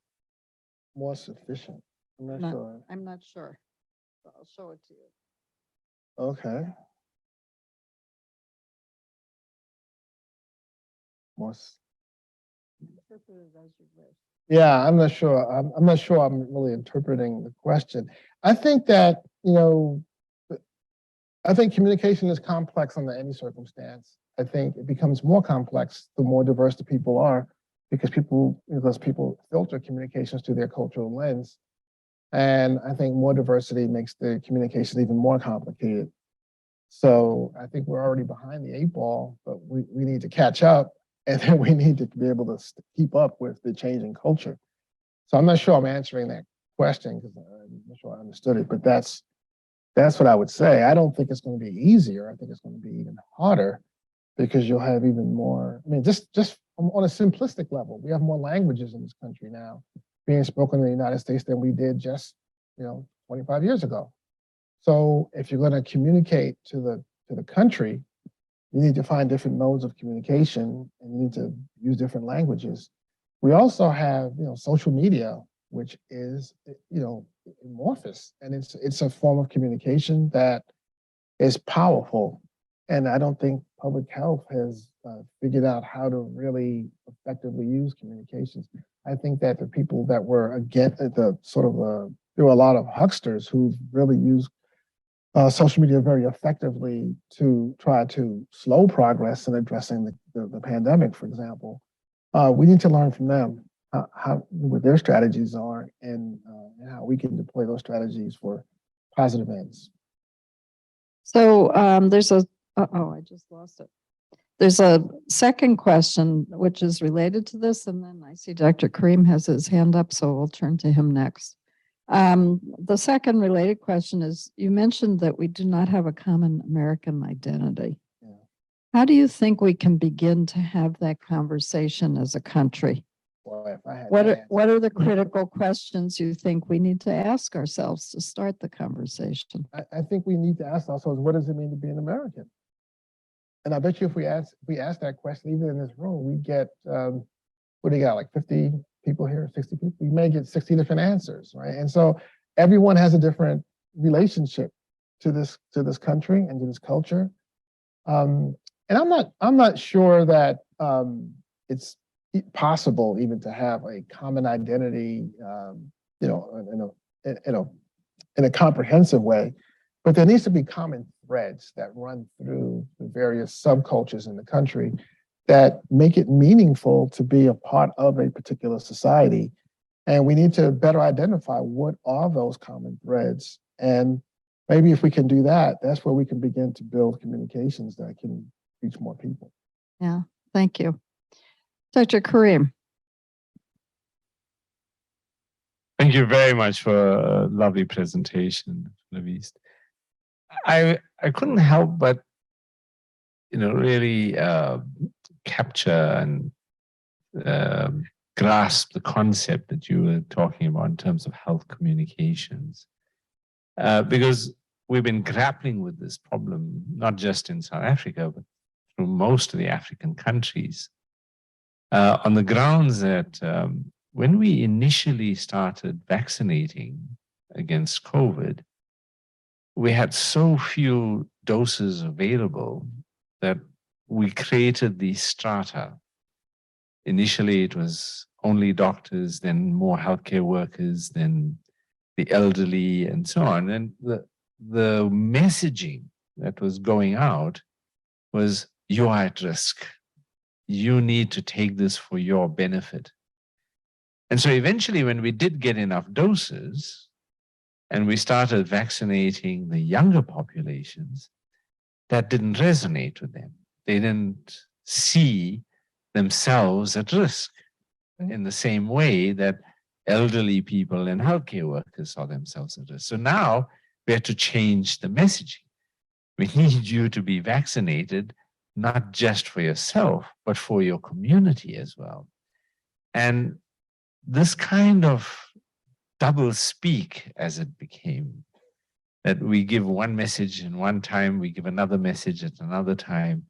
More sufficient? I'm not sure.
I'm not sure. So I'll show it to you.
Okay.
Interpret it as you wish.
Yeah, I'm not sure. I'm not sure I'm really interpreting the question. I think that, I think communication is complex under any circumstance. I think it becomes more complex the more diverse the people are, because people filter communications through their cultural lens. And I think more diversity makes the communication even more complicated. So I think we're already behind the 8 ball, but we need to catch up, and then we need to be able to keep up with the changing culture. So I'm not sure I'm answering that question, because I'm not sure I understood it, but that's what I would say. I don't think it's going to be easier. I think it's going to be even harder, because you'll have even more. I mean, just on a simplistic level, we have more languages in this country now being spoken in the United States than we did just 25 years ago. So if you're going to communicate to the country, you need to find different modes of communication, and you need to use different languages. We also have social media, which is amorphous, and it's a form of communication that is powerful. And I don't think public health has figured out how to really effectively use communications. I think that the people that were against there were a lot of hucksters who really used social media very effectively to try to slow progress in addressing the pandemic, for example. We need to learn from them what their strategies are, and how we can deploy those strategies for positive ends.
So there's I just lost it. There's a second question, which is related to this, and then I see Dr. Karim has his hand up, so we'll turn to him next. The second related question is, you mentioned that we do not have a common American identity. Yeah. How do you think we can begin to have that conversation as a country?
Boy, if I had
What
that
are,
answer.
what are the critical questions you think we need to ask ourselves to start the conversation?
I think we need to ask ourselves, what does it mean to be an American? And I bet you if we ask that question, even in this room, we get, what do you got, like 50 people here, 60 people? We may get 60 different answers, right? And so everyone has a different relationship to this country and to this culture. And I'm not sure that it's possible even to have a common identity, you know, in a comprehensive way. But there needs to be common threads that run through the various subcultures in the country that make it meaningful to be a part of a particular society. And we need to better identify what are those common threads. And maybe if we can do that, that's where we can begin to build communications that can reach more people.
Yeah, thank you. Dr. Karim.
Thank you very much for a lovely presentation, Louise. I couldn't help but, really capture and grasp the concept that you were talking about in terms of health communications. Because we've been grappling with this problem, not just in South Africa, but through most of the African countries, on the grounds that when we initially started vaccinating against COVID, we had so few doses available that we created these strata. Initially, it was only doctors, then more healthcare workers, then the elderly, and so on. And the messaging that was going out was, you are at risk. You need to take this for your benefit. And so eventually, when we did get enough doses, and we started vaccinating the younger populations, that didn't resonate with them. They didn't see themselves at risk in the same way that elderly people and healthcare workers saw themselves at risk. So now we have to change the messaging. We need you to be vaccinated, not just for yourself, but for your community as well. And this kind of double speak, as it became, that we give one message in one time, we give another message at another time,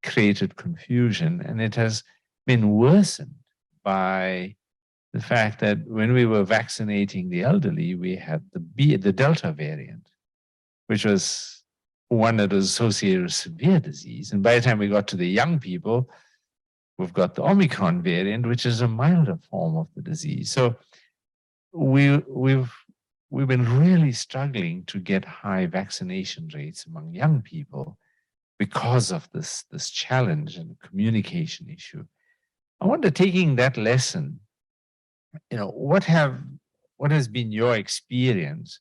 created confusion. And it has been worsened by the fact that when we were vaccinating the elderly, we had the Delta variant, which was one that was associated with severe disease. And by the time we got to the young people, we've got the Omicron variant, which is a milder form of the disease. So we've been really struggling to get high vaccination rates among young people because of this challenge and communication issue. I wonder, taking that lesson, what has been your experience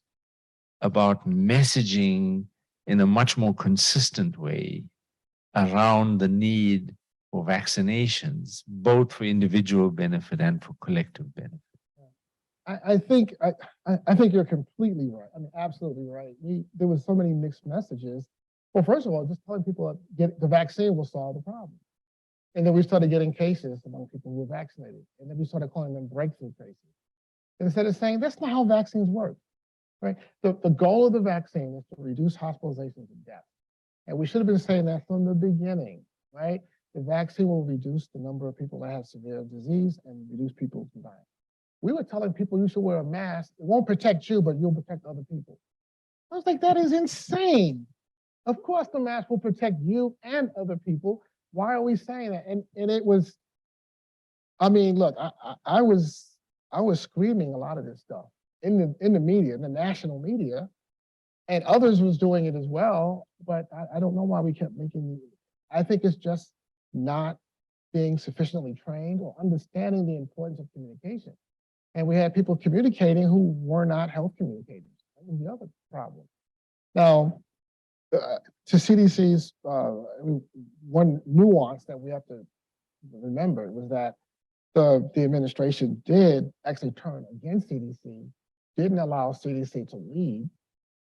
about messaging in a much more consistent way around the need for vaccinations, both for individual benefit and for collective benefit?
I think you're completely right. I mean, absolutely right. There was so many mixed messages. Well, first of all, just telling people get the vaccine will solve the problem. And then we started getting cases among people who were vaccinated. And then we started calling them breakthrough cases. Instead of saying, that's not how vaccines work, right? The goal of the vaccine is to reduce hospitalizations and death. And we should have been saying that from the beginning, right? The vaccine will reduce the number of people that have severe disease and reduce people from dying. We were telling people you should wear a mask. It won't protect you, but you'll protect other people. I was like, that is insane. Of course, the mask will protect you and other people. Why are we saying that? And it was, I mean, look, I was screaming a lot of this stuff in the media, in the national media, and others was doing it as well. But I don't know why we kept making. I think it's just not being sufficiently trained or understanding the importance of communication. And we had people communicating who were not health communicators. That was the other problem. Now, to CDC's, one nuance that we have to remember was that the administration did actually turn against CDC, didn't allow CDC to lead,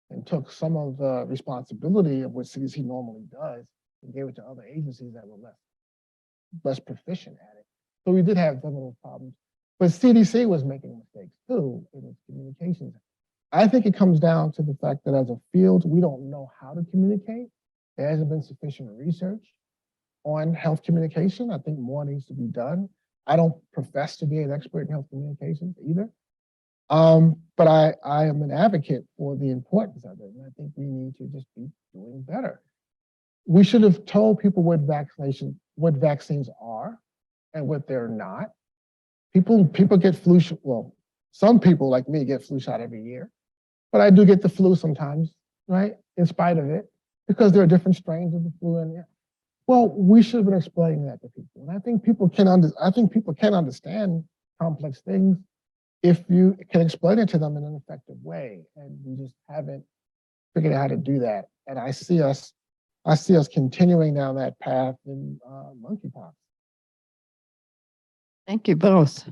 and took some of the responsibility of what CDC normally does and gave it to other agencies that were less proficient at it. So we did have some of those problems. But CDC was making mistakes too in its communications. I think it comes down to the fact that as a field, we don't know how to communicate. There hasn't been sufficient research on health communication. I think more needs to be done. I don't profess to be an expert in health communications either. But I am an advocate for the importance of it. And I think we need to just be doing better. We should have told people what vaccines are and what they're not. People get flu shot. Well, some people like me get flu shot every year, but I do get the flu sometimes, right? In spite of it, because there are different strains of the flu in there. Well, we should have been explaining that to people. And I think people can understand complex things if you can explain it to them in an effective way. And we just haven't figured out how to do that. And I see us continuing down that path in monkeypox.
Thank you both.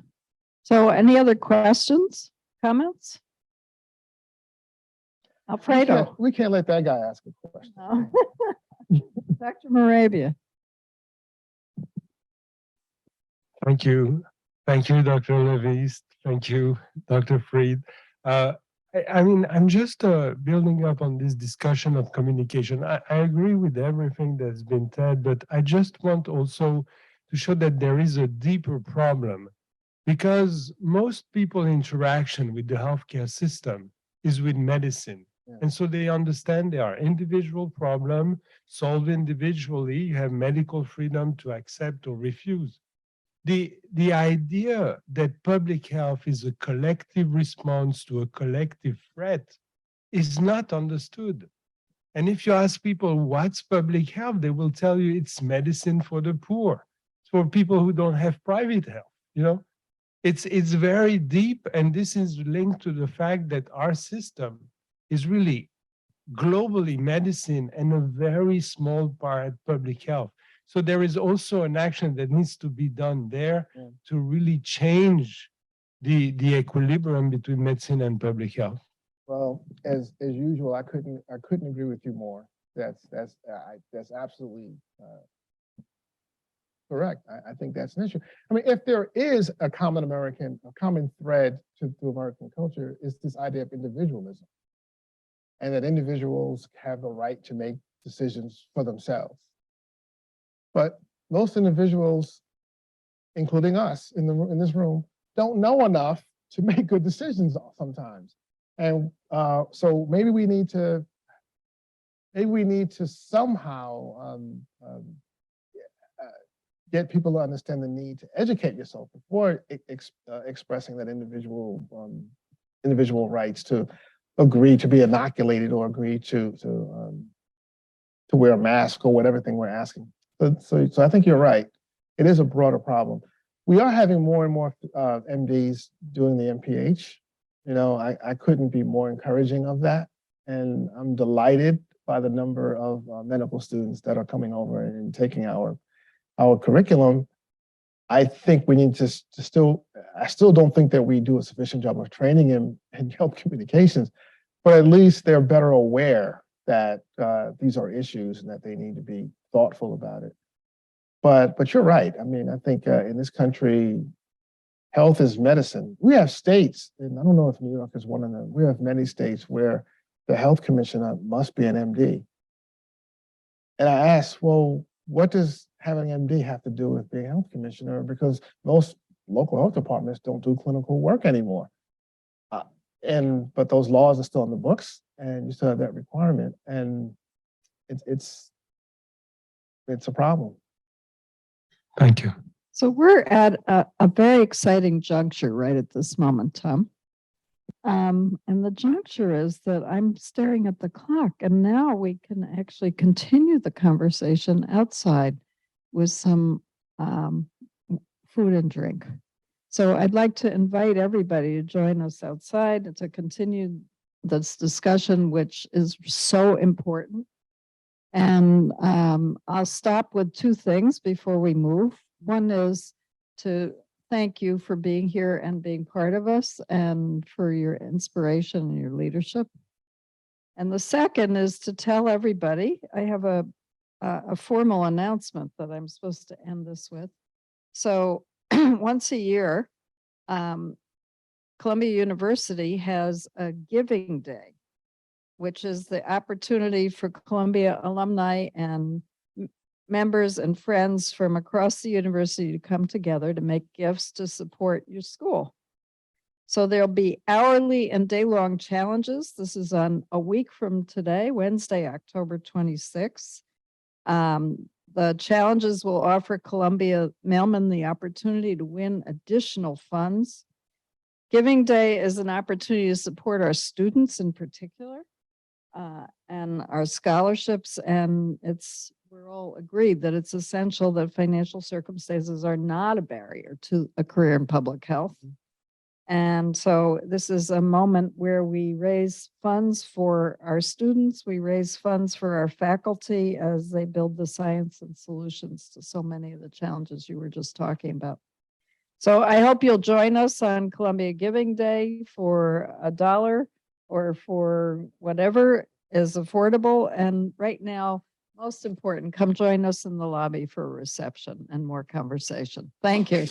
So any other questions, comments? Alfredo.
We can't let that guy ask a question.
No. Dr. Moravia.
Thank you. Thank you, Dr. Levis. Thank you, Dr. Freed. I mean, I'm just building up on this discussion of communication. I agree with everything that's been said, but I just want also to show that there is a deeper problem, because most people interaction with the healthcare system is with medicine. Yeah. And so they understand there are individual problems solved individually. You have medical freedom to accept or refuse. The idea that public health is a collective response to a collective threat is not understood. And if you ask people what's public health, they will tell you it's medicine for the poor, it's for people who don't have private health. You know, it's very deep, and this is linked to the fact that our system is really globally medicine and a very small part public health. So there is also an action that needs to be done there to really change the equilibrium between medicine and public health.
Well, as usual, I couldn't agree with you more. That's absolutely correct. I think that's an issue. I mean, if there is a common thread to American culture, is this idea of individualism, and that individuals have the right to make decisions for themselves. But most individuals, including us in this room, don't know enough to make good decisions sometimes. And so maybe we need to somehow get people to understand the need to educate yourself before expressing that individual rights to agree to be inoculated or agree to wear a mask or whatever thing we're asking. So I think you're right. It is a broader problem. We are having more and more MDs doing the MPH. You know, I couldn't be more encouraging of that. And I'm delighted by the number of medical students that are coming over and taking our curriculum. I think we need to I still don't think that we do a sufficient job of training in health communications, but at least they're better aware that these are issues and that they need to be thoughtful about it. But you're right. I mean, I think in this country, health is medicine. We have states, and I don't know if New York is one of them. We have many states where the health commissioner must be an MD. And I asked, well, what does having an MD have to do with being a health commissioner? Because most local health departments don't do clinical work anymore. But those laws are still in the books, and you still have that requirement, and it's a problem.
Thank you.
So we're at a very exciting juncture right at this moment, Tom. And the juncture is that I'm staring at the clock, and now we can actually continue the conversation outside with some food and drink. So I'd like to invite everybody to join us outside to continue this discussion, which is so important. And I'll stop with two things before we move. One is to thank you for being here and being part of us and for your inspiration and your leadership. And the second is to tell everybody, I have a formal announcement that I'm supposed to end this with. So once a year, Columbia University has a giving day, which is the opportunity for Columbia alumni and members and friends from across the university to come together to make gifts to support your school. So there'll be hourly and day-long challenges. This is on a week from today, Wednesday, October 26th. The challenges will offer Columbia mailmen the opportunity to win additional funds. Giving Day is an opportunity to support our students in particular and our scholarships. And we're all agreed that it's essential that financial circumstances are not a barrier to a career in public health. And so this is a moment where we raise funds for our students. We raise funds for our faculty as they build the science and solutions to so many of the challenges you were just talking about. So I hope you'll join us on Columbia Giving Day for $1 or for whatever is affordable. And right now, most important, come join us in the lobby for a reception and more conversation. Thank you.